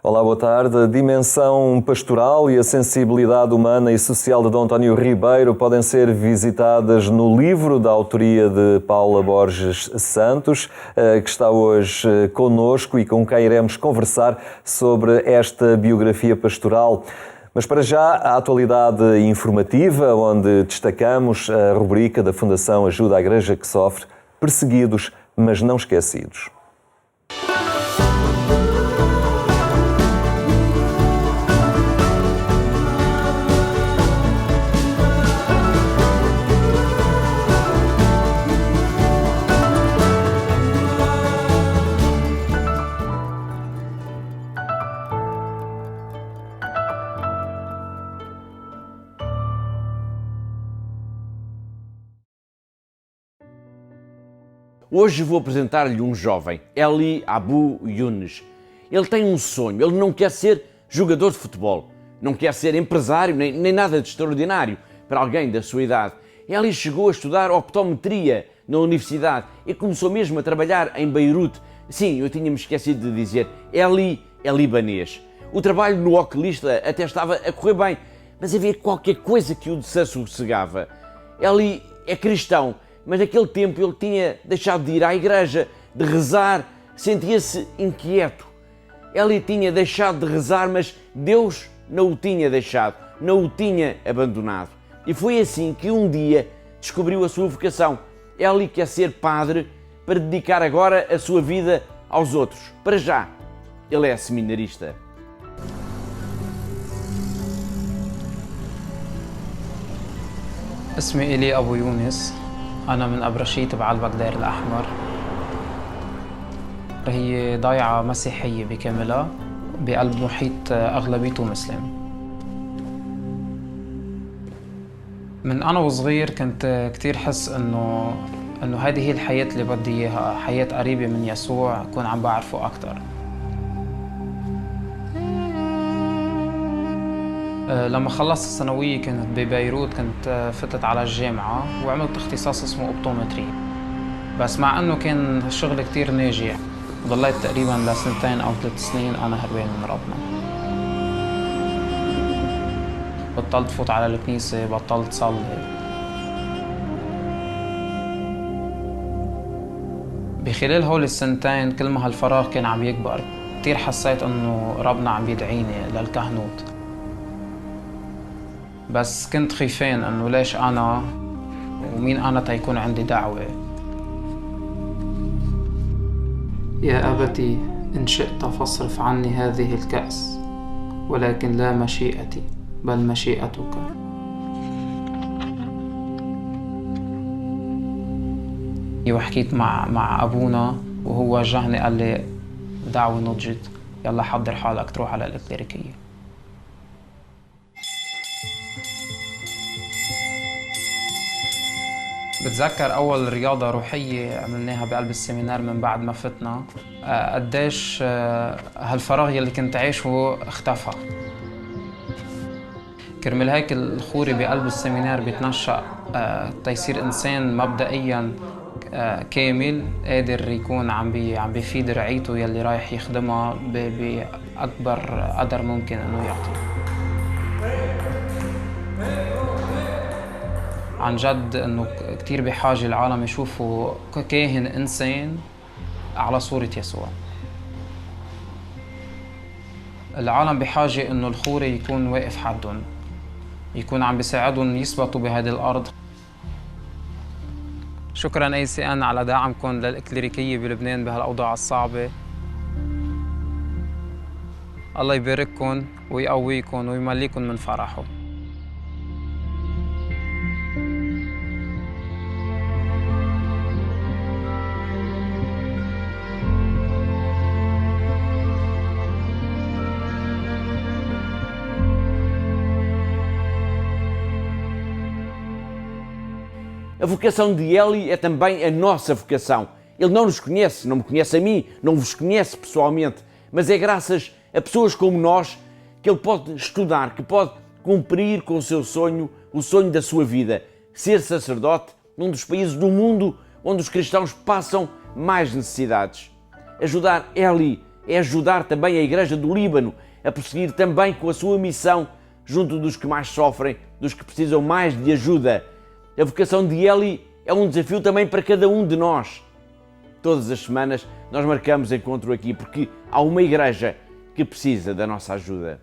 Olá, boa tarde. A dimensão pastoral e a sensibilidade humana e social de Dom António Ribeiro podem ser visitadas no livro da autoria de Paula Borges Santos, que está hoje connosco e com quem iremos conversar sobre esta biografia pastoral. Mas para já, a atualidade informativa, onde destacamos a rubrica da Fundação Ajuda à Igreja que Sofre, Perseguidos, mas não esquecidos. Hoje vou apresentar-lhe um jovem, Eli Abu Younes. Ele tem um sonho, ele não quer ser jogador de futebol, não quer ser empresário, nem nada de extraordinário para alguém da sua idade. Eli chegou a estudar optometria na universidade e começou mesmo a trabalhar em Beirute. Sim, eu tinha-me esquecido de dizer, Eli é libanês. O trabalho no oculista até estava a correr bem, mas havia qualquer coisa que o desassossegava. Eli é cristão, mas naquele tempo ele tinha deixado de ir à igreja, de rezar, sentia-se inquieto. Eli tinha deixado de rezar, mas Deus não o tinha deixado, não o tinha abandonado. E foi assim que um dia descobriu a sua vocação. Eli quer ser padre para dedicar agora a sua vida aos outros. Para já, ele é seminarista. اسمي إيلي أبو يونس. أنا من أبرشيت بعلبك دير الأحمر. هي ضايعة مسيحية بكاملها بقلب محيط أغلبيته مسلم. من أنا وصغير كنت كتير حس إنه هذه هي الحياة اللي بدي إياها، حياة قريبة من يسوع، أكون عم بعرفه أكتر. لما خلصت الثانوية كنت ببيروت، كنت فتت على الجامعة وعملت اختصاص اسمه اوبتومتري، بس مع انه كان الشغل كتير ناجح ضليت تقريبا لسنتين او 3 سنين انا هربان من ربنا. بطلت فوت على الكنيسة، بطلت صلي. بخلال هول السنتين كل ما هالفراغ كان عم يكبر كتير حسيت انه ربنا عم يدعيني للكهنوت، بس كنت خيفان انه ليش انا ومين انا تيكون عندي دعوة. يا أبتي إن شئت فاصرف عني هذه الكأس، ولكن لا مشيئتي بل مشيئتك. وحكيت مع أبونا وهو وجهني قال لي دعوة نضجت، يلا حضر حالك تروح على الإكليريكية. بتذكر أول رياضة روحية عملناها بقلب السيمينار من بعد ما فتنا، قديش هالفراغ يلي كنت عايشه اختفى. كرمال هيك الخوري بقلب السيمينار بيتنشأ تيصير إنسان مبدئياً كامل، قادر يكون عم بيفيد رعيته يلي رايح يخدمها بأكبر قدر ممكن إنه يعطي. عن جد انه كتير بحاجة العالم يشوفوا كاهن انسان على صورة يسوع. العالم بحاجة انه الخوري يكون واقف حدهم، يكون عم بيساعدهم يثبتوا بهذه الارض. شكرا اي سي ان على دعمكم للإكليريكية بلبنان بهالاوضاع الصعبة. الله يبارككم ويقويكم ويمليكم من فرحه. A vocação de Eli é também a nossa vocação. Ele não nos conhece, não me conhece a mim, não vos conhece pessoalmente, mas é graças a pessoas como nós que ele pode estudar, que pode cumprir com o seu sonho, o sonho da sua vida, ser sacerdote num dos países do mundo onde os cristãos passam mais necessidades. Ajudar Eli é ajudar também a Igreja do Líbano a prosseguir também com a sua missão junto dos que mais sofrem, dos que precisam mais de ajuda. A vocação de Eli é um desafio também para cada um de nós. Todas as semanas nós marcamos encontro aqui porque há uma igreja que precisa da nossa ajuda.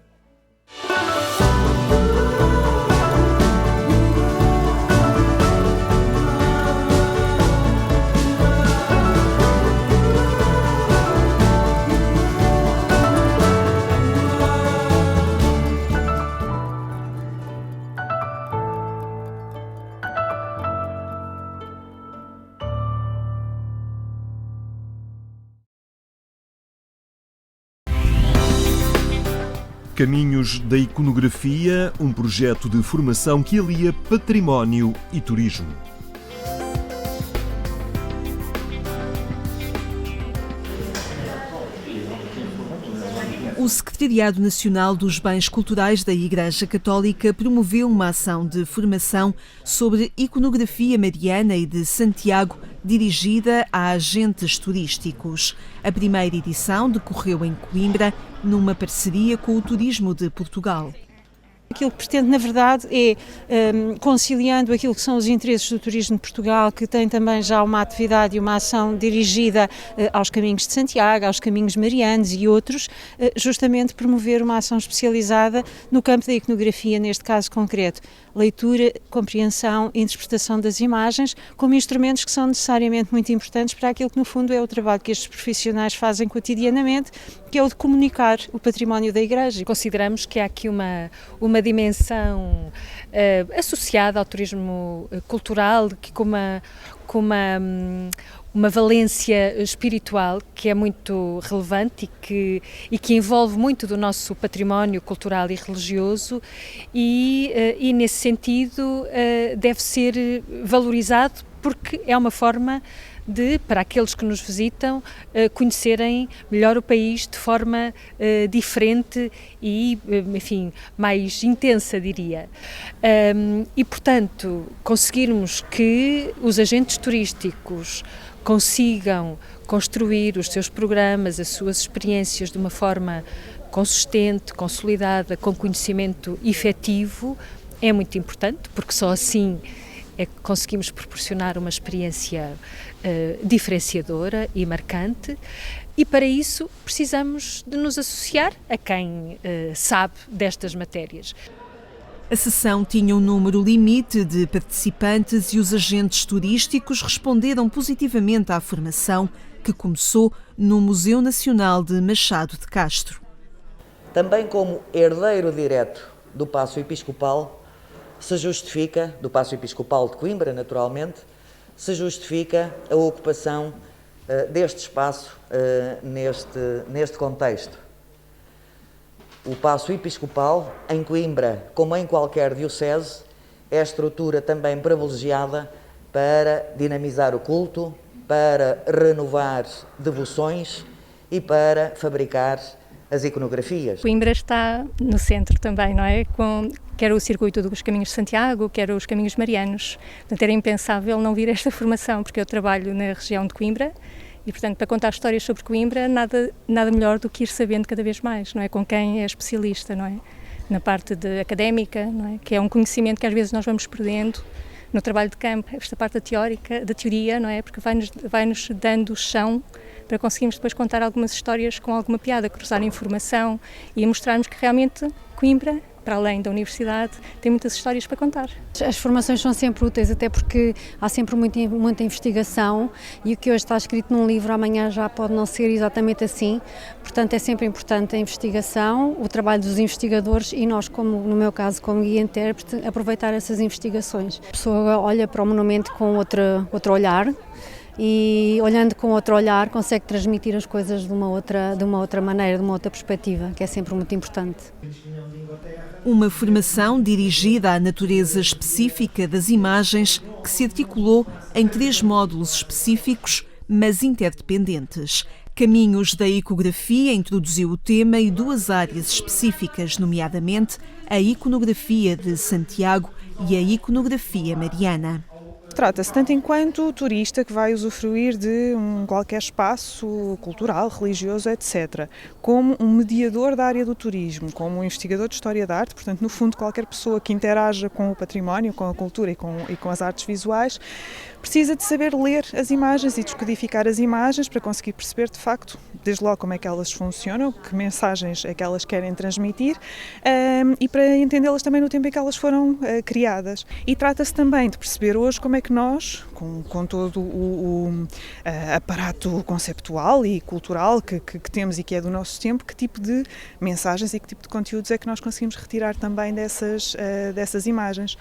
Caminhos da Iconografia, um projeto de formação que alia património e turismo. O Secretariado Nacional dos Bens Culturais da Igreja Católica promoveu uma ação de formação sobre iconografia mariana e de Santiago, dirigida a agentes turísticos. A primeira edição decorreu em Coimbra, numa parceria com o Turismo de Portugal. Aquilo que pretende, na verdade, é, conciliando aquilo que são os interesses do Turismo de Portugal, que tem também já uma atividade e uma ação dirigida aos caminhos de Santiago, aos caminhos marianos e outros, justamente promover uma ação especializada no campo da iconografia, neste caso concreto. Leitura, compreensão e interpretação das imagens, como instrumentos que são necessariamente muito importantes para aquilo que, no fundo, é o trabalho que estes profissionais fazem cotidianamente, que é o de comunicar o património da Igreja. Consideramos que há aqui uma dimensão associada ao turismo cultural, que com uma valência espiritual que é muito relevante e que envolve muito do nosso património cultural e religioso e nesse sentido deve ser valorizado porque é uma forma de, para aqueles que nos visitam, conhecerem melhor o país de forma diferente e, enfim, mais intensa, diria. E, portanto, conseguirmos que os agentes turísticos consigam construir os seus programas, as suas experiências de uma forma consistente, consolidada, com conhecimento efetivo, é muito importante, porque só assim é que conseguimos proporcionar uma experiência diferenciadora e marcante, e para isso precisamos de nos associar a quem sabe destas matérias. A sessão tinha um número limite de participantes e os agentes turísticos responderam positivamente à formação, que começou no Museu Nacional de Machado de Castro. Também como herdeiro direto do Paço Episcopal, se justifica, do Paço Episcopal de Coimbra, naturalmente, se justifica a ocupação deste espaço neste contexto. O Paço Episcopal, em Coimbra, como em qualquer diocese, é estrutura também privilegiada para dinamizar o culto, para renovar devoções e para fabricar as iconografias. Coimbra está no centro também, não é? Quer o circuito dos caminhos de Santiago, quer os caminhos marianos. Portanto, era impensável não vir esta formação, porque eu trabalho na região de Coimbra e, portanto, para contar histórias sobre Coimbra, nada melhor do que ir sabendo cada vez mais, não é? Com quem é especialista, não é? Na parte académica, não é? Que é um conhecimento que às vezes nós vamos perdendo no trabalho de campo, esta parte da teoria, não é? Porque vai-nos dando o chão para conseguirmos depois contar algumas histórias com alguma piada, cruzar informação e mostrarmos que realmente Coimbra, para além da universidade, tem muitas histórias para contar. As formações são sempre úteis, até porque há sempre muita investigação e o que hoje está escrito num livro amanhã já pode não ser exatamente assim, portanto é sempre importante a investigação, o trabalho dos investigadores e nós, como no meu caso, como guia-intérprete, aproveitar essas investigações. A pessoa olha para o monumento com outro olhar, e olhando com outro olhar consegue transmitir as coisas de uma outra maneira, de uma outra perspectiva, que é sempre muito importante. Uma formação dirigida à natureza específica das imagens que se articulou em 3 módulos específicos, mas interdependentes. Caminhos da Icografia introduziu o tema e 2 áreas específicas, nomeadamente a iconografia de Santiago e a iconografia mariana. trata-se tanto enquanto turista que vai usufruir de qualquer espaço cultural, religioso, etc., como um mediador da área do turismo, como um investigador de história da arte, portanto, no fundo, qualquer pessoa que interaja com o património, com a cultura e com as artes visuais, precisa de saber ler as imagens e descodificar as imagens para conseguir perceber, de facto, desde logo como é que elas funcionam, que mensagens é que elas querem transmitir e para entendê-las também no tempo em que elas foram criadas. E trata-se também de perceber hoje como é que nós, com todo o aparato conceptual e cultural que temos e que é do nosso tempo, que tipo de mensagens e que tipo de conteúdos é que nós conseguimos retirar também dessas imagens.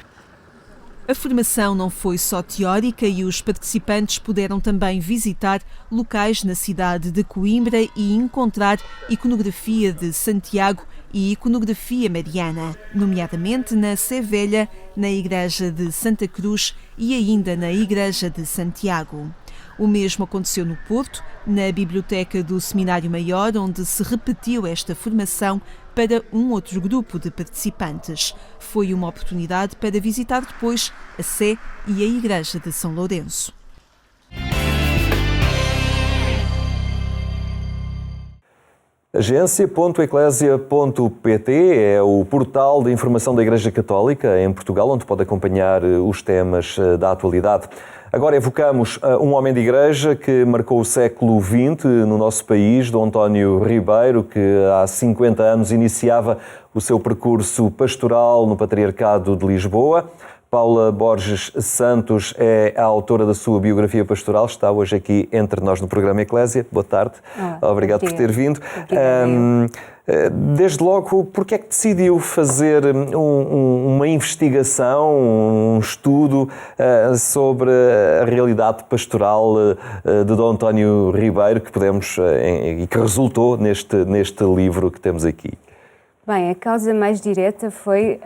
A formação não foi só teórica e os participantes puderam também visitar locais na cidade de Coimbra e encontrar iconografia de Santiago e iconografia mariana, nomeadamente na Sé Velha, na Igreja de Santa Cruz e ainda na Igreja de Santiago. O mesmo aconteceu no Porto, na Biblioteca do Seminário Maior, onde se repetiu esta formação para um outro grupo de participantes. Foi uma oportunidade para visitar depois a Sé e a Igreja de São Lourenço. Agência.eclésia.pt é o portal de informação da Igreja Católica em Portugal, onde pode acompanhar os temas da atualidade. Agora evocamos um homem de igreja que marcou o século XX no nosso país, Dom António Ribeiro, que há 50 anos iniciava o seu percurso pastoral no Patriarcado de Lisboa. Paula Borges Santos é a autora da sua biografia pastoral, está hoje aqui entre nós no programa Eclésia. Boa tarde, obrigado por ter vindo. Desde logo, porque é que decidiu fazer uma investigação, um estudo sobre a realidade pastoral de Dom António Ribeiro, que podemos e que resultou neste livro que temos aqui? Bem, a causa mais direta foi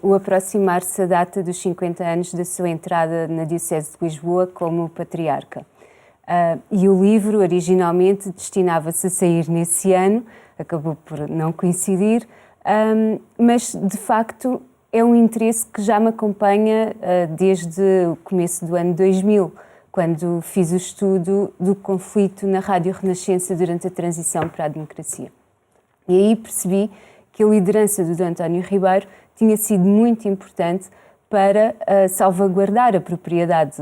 o aproximar-se a data dos 50 anos da sua entrada na Diocese de Lisboa como patriarca. E o livro, originalmente, destinava-se a sair nesse ano, acabou por não coincidir, mas, de facto, é um interesse que já me acompanha desde o começo do ano 2000, quando fiz o estudo do conflito na Rádio Renascença durante a transição para a democracia. E aí percebi que a liderança do Dom António Ribeiro tinha sido muito importante para salvaguardar a propriedade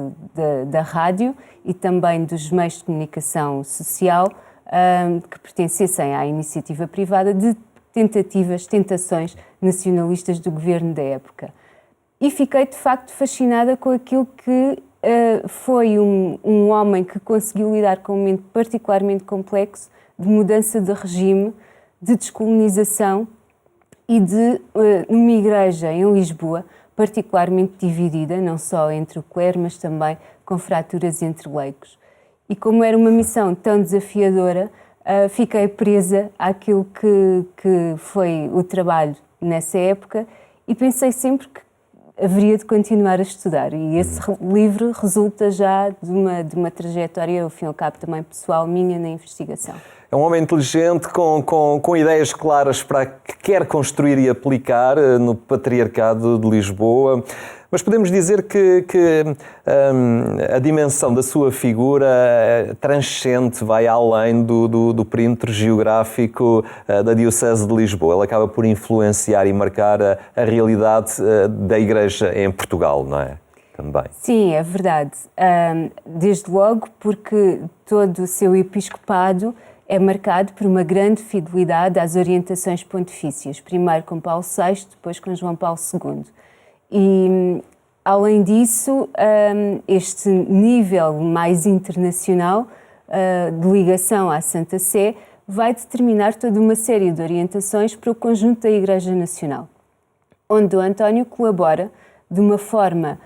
da rádio e também dos meios de comunicação social que pertencessem à iniciativa privada de tentações nacionalistas do governo da época. E fiquei, de facto, fascinada com aquilo que foi um homem que conseguiu lidar com um momento particularmente complexo de mudança de regime, de descolonização e de uma igreja em Lisboa particularmente dividida, não só entre o clero, mas também com fraturas entre leigos. E como era uma missão tão desafiadora, fiquei presa àquilo que foi o trabalho nessa época e pensei sempre que haveria de continuar a estudar. E esse livro resulta já de uma trajetória, ao fim e ao cabo, também pessoal minha na investigação. É um homem inteligente, com ideias claras para que quer construir e aplicar no Patriarcado de Lisboa. Mas podemos dizer que a dimensão da sua figura transcende, vai além do perímetro geográfico da Diocese de Lisboa. Ele acaba por influenciar e marcar a realidade da Igreja em Portugal, não é? Também. Sim, é verdade. Desde logo porque todo o seu episcopado é marcado por uma grande fidelidade às orientações pontifícias, primeiro com Paulo VI, depois com João Paulo II. E, além disso, este nível mais internacional de ligação à Santa Sé vai determinar toda uma série de orientações para o conjunto da Igreja Nacional, onde Dom António colabora de uma forma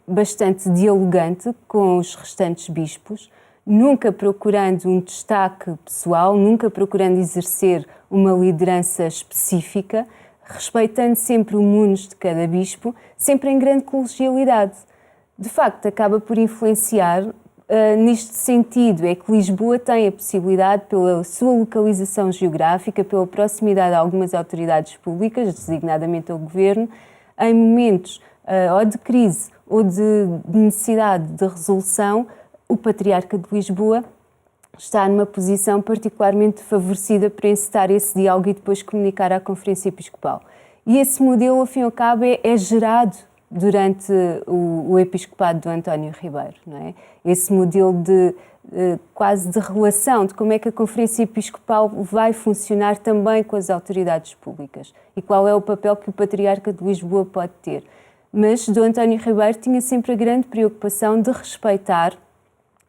bastante dialogante com os restantes bispos, nunca procurando um destaque pessoal, nunca procurando exercer uma liderança específica, respeitando sempre o munus de cada bispo, sempre em grande colegialidade. De facto, acaba por influenciar neste sentido, é que Lisboa tem a possibilidade, pela sua localização geográfica, pela proximidade a algumas autoridades públicas, designadamente ao governo, em momentos ou de crise ou de necessidade de resolução, o Patriarca de Lisboa está numa posição particularmente favorecida para encetar esse diálogo e depois comunicar à Conferência Episcopal. E esse modelo, ao fim e ao cabo, é gerado durante o episcopado do António Ribeiro, não é? Esse modelo de quase de relação, de como é que a Conferência Episcopal vai funcionar também com as autoridades públicas e qual é o papel que o Patriarca de Lisboa pode ter. Mas do António Ribeiro tinha sempre a grande preocupação de respeitar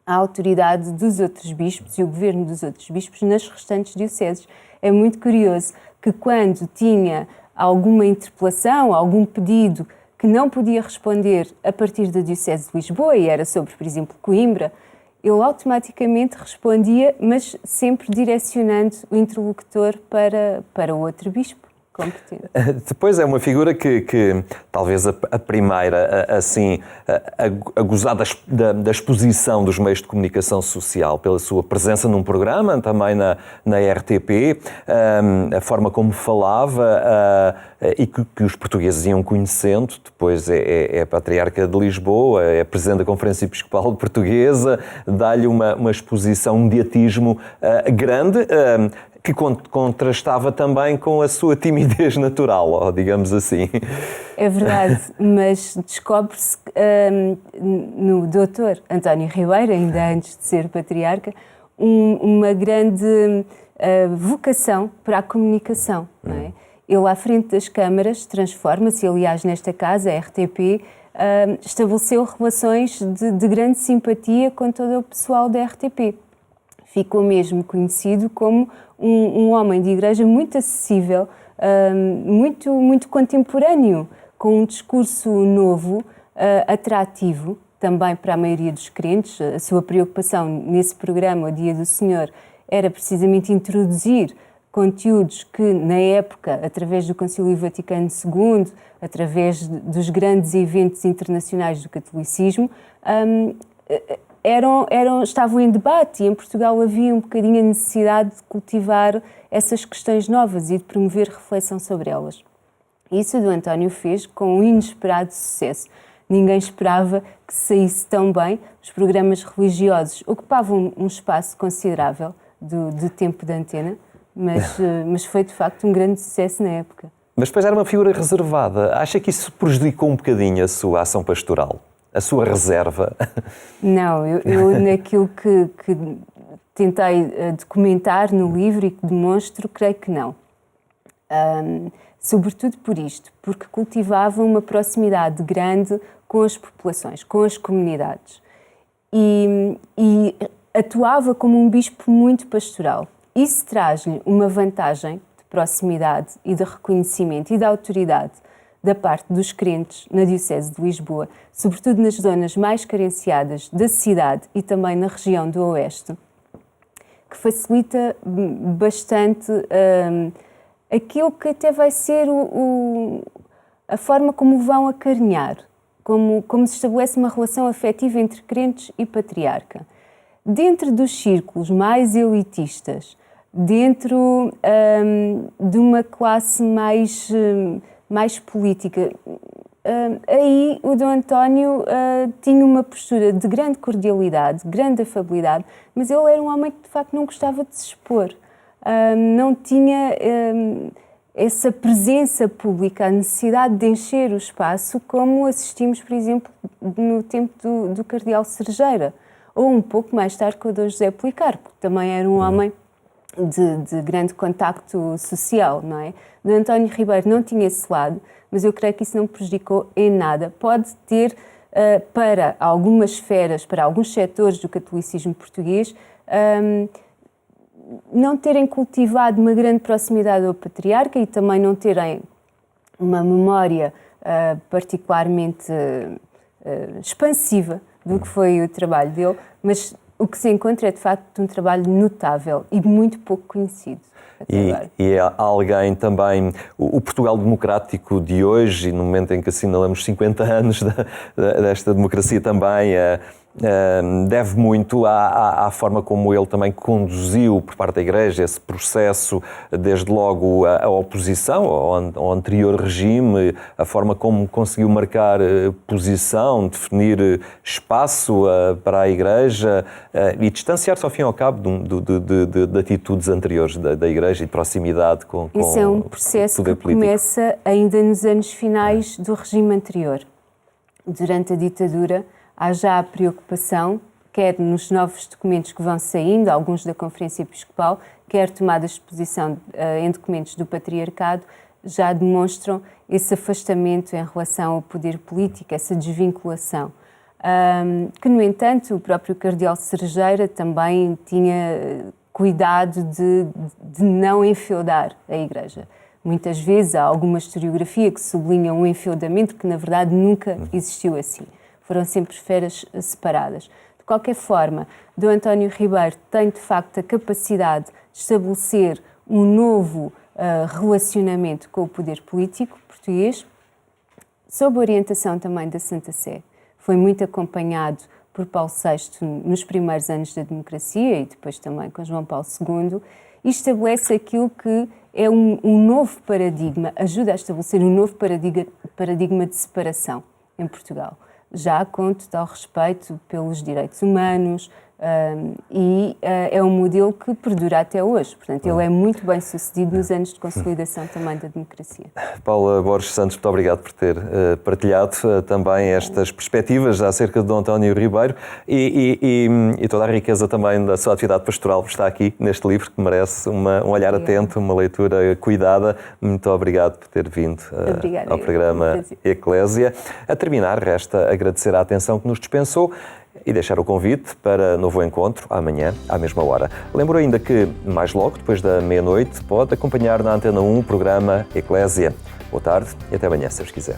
a autoridade dos outros bispos e o governo dos outros bispos nas restantes dioceses. É muito curioso que quando tinha alguma interpelação, algum pedido que não podia responder a partir da Diocese de Lisboa, e era sobre, por exemplo, Coimbra, ele automaticamente respondia, mas sempre direcionando o interlocutor para o outro bispo competente. Depois é uma figura que talvez a primeira, assim, a gozar da exposição dos meios de comunicação social, pela sua presença num programa, também na RTP, a forma como falava e que os portugueses iam conhecendo. Depois é a Patriarca de Lisboa, é Presidente da Conferência Episcopal Portuguesa, dá-lhe uma exposição, um mediatismo grande, que contrastava também com a sua timidez natural, digamos assim. É verdade, mas descobre-se no Dr. António Ribeiro, ainda antes de ser patriarca, uma grande vocação para a comunicação, não é? Ele, à frente das câmaras, transforma-se, aliás, nesta casa, a RTP, estabeleceu relações de grande simpatia com todo o pessoal da RTP. Ficou mesmo conhecido como um homem de igreja muito acessível, muito contemporâneo, com um discurso novo, atrativo, também para a maioria dos crentes. A sua preocupação nesse programa, o Dia do Senhor, era precisamente introduzir conteúdos que, na época, através do Concílio Vaticano II, através dos grandes eventos internacionais do catolicismo, estavam em debate, e em Portugal havia um bocadinho a necessidade de cultivar essas questões novas e de promover reflexão sobre elas. Isso o António fez com um inesperado sucesso. Ninguém esperava que saísse tão bem. Os programas religiosos ocupavam um espaço considerável do tempo de antena, mas foi de facto um grande sucesso na época. Mas depois era uma figura reservada. Acha que isso prejudicou um bocadinho a sua ação pastoral? A sua reserva? Não, eu naquilo que tentei documentar no livro e que demonstro, creio que não. Sobretudo por isto, porque cultivava uma proximidade grande com as populações, com as comunidades. E atuava como um bispo muito pastoral. Isso traz-lhe uma vantagem de proximidade e de reconhecimento e de autoridade da parte dos crentes na Diocese de Lisboa, sobretudo nas zonas mais carenciadas da cidade e também na região do Oeste, que facilita bastante aquilo que até vai ser a forma como vão acarinhar, como se estabelece uma relação afetiva entre crentes e patriarca. Dentro dos círculos mais elitistas, dentro de uma classe mais política, aí o Dom António tinha uma postura de grande cordialidade, grande afabilidade, mas ele era um homem que de facto não gostava de se expor, não tinha essa presença pública, a necessidade de encher o espaço, como assistimos, por exemplo, no tempo do Cardeal Cerejeira, ou um pouco mais tarde com o Dom José Policarpo, que também era um homem de grande contacto social, não é? Do António Ribeiro não tinha esse lado, mas eu creio que isso não prejudicou em nada. Pode ter, para algumas esferas, para alguns setores do catolicismo português, não terem cultivado uma grande proximidade ao patriarca e também não terem uma memória particularmente expansiva do que foi o trabalho dele, mas o que se encontra é, de facto, um trabalho notável e muito pouco conhecido. E é alguém também, o Portugal democrático de hoje, e no momento em que assinalamos 50 anos desta democracia também, deve muito à forma como ele também conduziu por parte da Igreja esse processo, desde logo a oposição ao anterior regime, a forma como conseguiu marcar posição, definir espaço para a Igreja e distanciar-se ao fim e ao cabo de atitudes anteriores da Igreja e de proximidade com Isso é um processo que começa ainda nos anos finais do regime anterior. Durante a ditadura, há já a preocupação, quer nos novos documentos que vão saindo, alguns da Conferência Episcopal, quer tomadas de posição em documentos do Patriarcado, já demonstram esse afastamento em relação ao poder político, essa desvinculação. Que, no entanto, o próprio Cardeal Cerejeira também tinha cuidado de não enfeudar a Igreja. Muitas vezes há alguma historiografia que sublinha um enfeudamento que, na verdade, nunca existiu assim. Foram sempre esferas separadas. De qualquer forma, D. António Ribeiro tem, de facto, a capacidade de estabelecer um novo relacionamento com o poder político português, sob a orientação também da Santa Sé. Foi muito acompanhado por Paulo VI nos primeiros anos da democracia e depois também com João Paulo II, e estabelece aquilo que é um novo paradigma, ajuda a estabelecer um novo paradigma de separação em Portugal, já com total respeito pelos direitos humanos, e é um modelo que perdura até hoje. Portanto, ele é muito bem sucedido nos anos de consolidação também da democracia. Paula Borges Santos, muito obrigado por ter partilhado também estas perspectivas acerca de D. António Ribeiro e toda a riqueza também da sua atividade pastoral está aqui neste livro, que merece um olhar atento, uma leitura cuidada. Muito obrigado por ter vindo ao programa Eclésia. A terminar, resta agradecer a atenção que nos dispensou e deixar o convite para novo encontro amanhã, à mesma hora. Lembro ainda que, mais logo, depois da meia-noite, pode acompanhar na Antena 1 o programa Eclésia. Boa tarde e até amanhã, se Deus quiser.